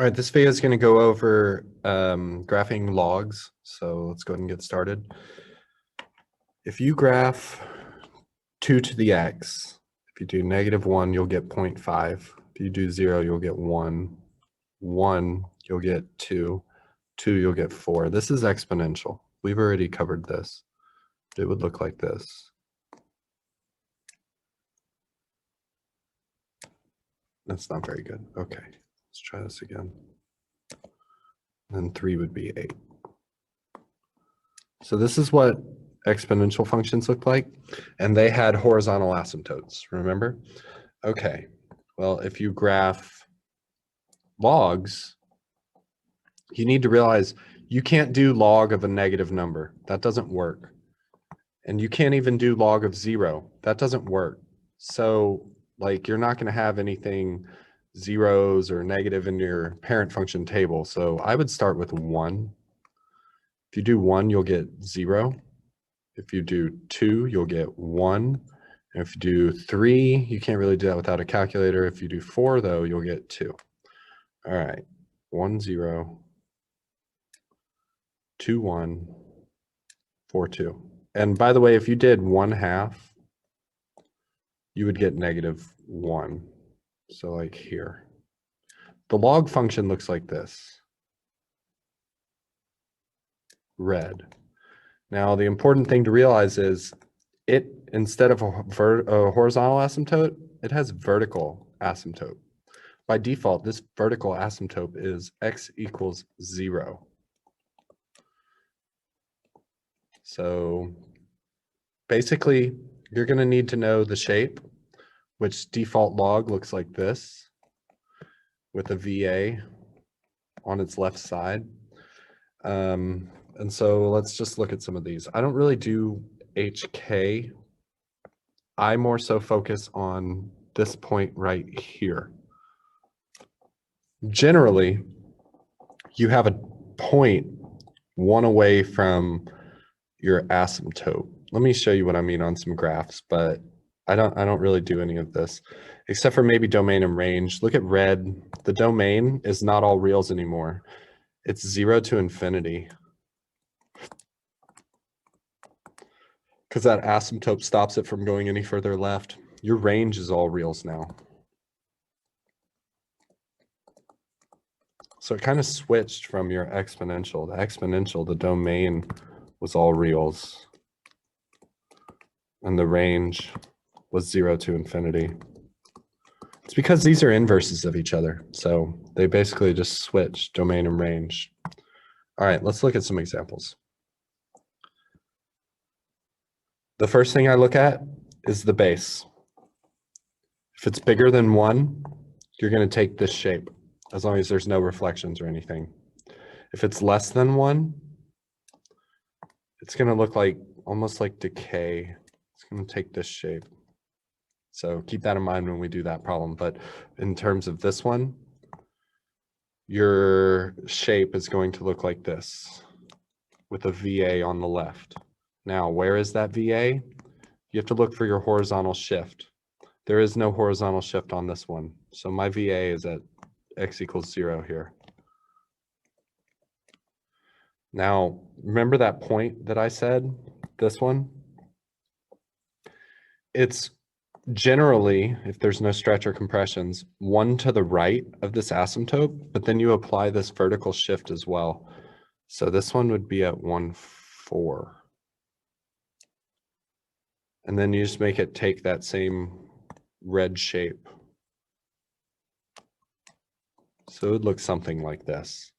All right, this video is going to go over graphing logs. So let's go ahead and get started. If you graph 2 to the x, if you do -1, you'll get 0.5. If you do 0, you'll get 1. 1, you'll get 2. 2, you'll get 4. This is exponential. We've already covered this. It would look like this. That's not very good. Okay, let's try this again. And 3 would be 8. So this is what exponential functions look like, and they had horizontal asymptotes, remember? Okay, well, if you graph logs, you need to realize you can't do log of a negative number. That doesn't work. And you can't even do log of 0. That doesn't work. So, like, you're not going to have anything zeros or negative in your parent function table. So I would start with 1. If you do 1, you'll get 0. If you do 2, you'll get 1. And if you do 3, you can't really do that without a calculator. If you do 4, though, you'll get 2. All right, 1, 0, 2, 1, 4, 2. And by the way, if you did 1/2, you would get -1. So like here. The log function looks like this. Red. Now, the important thing to realize is it, instead of a horizontal asymptote, it has vertical asymptote. By default, this vertical asymptote is x equals 0. So basically, you're going to need to know the shape, which default log looks like this, with a VA on its left side. And so let's just look at some of these. I don't really do HK. I more so focus on this point right here. Generally, you have a point 1 away from your asymptote. Let me show you what I mean on some graphs, but I don't really do any of this, except for maybe domain and range. Look at red. The domain is not all reals anymore. It's 0 to infinity. Because that asymptote stops it from going any further left. Your range is all reals now. So it kind of switched from your exponential. The exponential, the domain was all reals. And the range was 0 to infinity. It's because these are inverses of each other. So they basically just switch domain and range. All right, let's look at some examples. The first thing I look at is the base. If it's bigger than 1, you're going to take this shape, as long as there's no reflections or anything. If it's less than 1, it's going to look like almost like decay. It's going to take this shape. So keep that in mind when we do that problem. But in terms of this one, your shape is going to look like this with a VA on the left. Now, where is that VA? You have to look for your horizontal shift. There is no horizontal shift on this one. So my VA is at x equals 0 here. Now, remember that point that I said, this one? It's generally, if there's no stretch or compressions, 1 to the right of this asymptote, but then you apply this vertical shift as well. So this one would be at 1, 4. And then you just make it take that same red shape. So it would look something like this.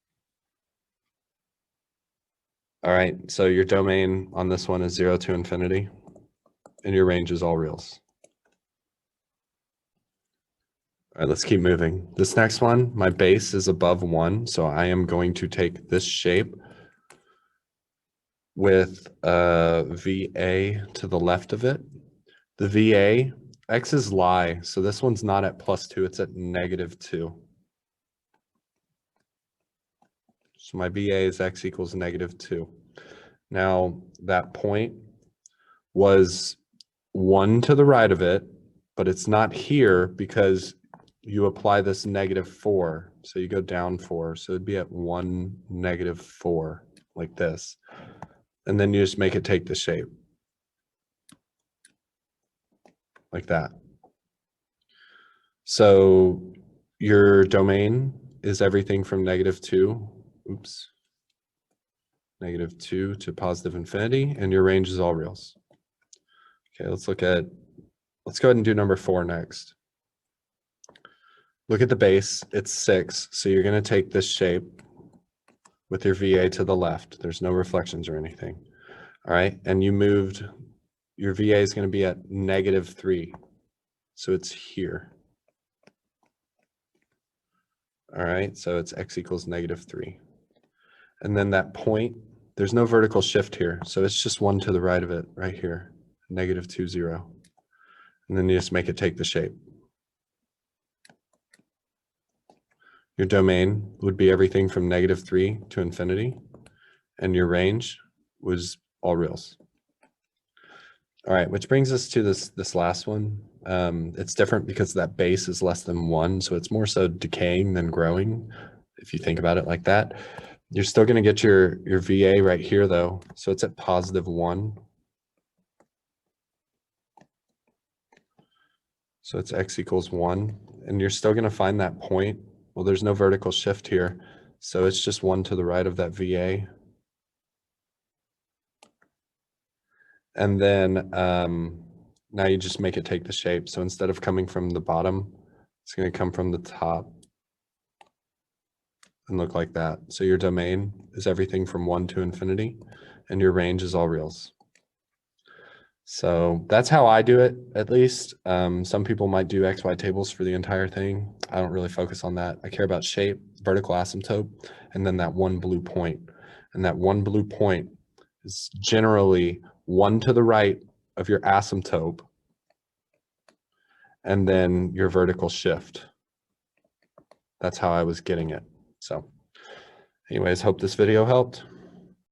All right, so your domain on this one is 0 to infinity, and your range is all reals. All right, let's keep moving. This next one, my base is above 1, so I am going to take this shape with a VA to the left of it. The VA, x is lie, so this one's not at +2, it's at -2. So my VA is x equals -2. Now, that point was 1 to the right of it, but it's not here because you apply this -4. So you go down 4. So it'd be at 1, -4, like this. And then you just make it take the shape. Like that. So your domain is everything from -2, oops, -2 to positive infinity, and your range is all reals. Okay, let's go ahead and do number 4 next. Look at the base, it's 6, so you're going to take this shape with your VA to the left. There's no reflections or anything. All right, and you moved, your VA is going to be at -3, so it's here. All right, so it's x equals -3. And then that point, there's no vertical shift here, so it's just 1 to the right of it, right here, -2, 0. And then you just make it take the shape. Your domain would be everything from -3 to infinity, and your range was all reals. All right, which brings us to this last one. It's different because that base is less than 1, so it's more so decaying than growing, if you think about it like that. You're still going to get your VA right here, though, so it's at +1. So it's x equals 1, and you're still going to find that point. Well, there's no vertical shift here, so it's just 1 to the right of that VA. And then now you just make it take the shape. So instead of coming from the bottom, it's going to come from the top and look like that. So your domain is everything from 1 to infinity, and your range is all reals. So that's how I do it, at least. Some people might do XY tables for the entire thing. I don't really focus on that. I care about shape, vertical asymptote, and then that one blue point. And that one blue point is generally 1 to the right of your asymptote, and then your vertical shift. That's how I was getting it. So anyways, hope this video helped.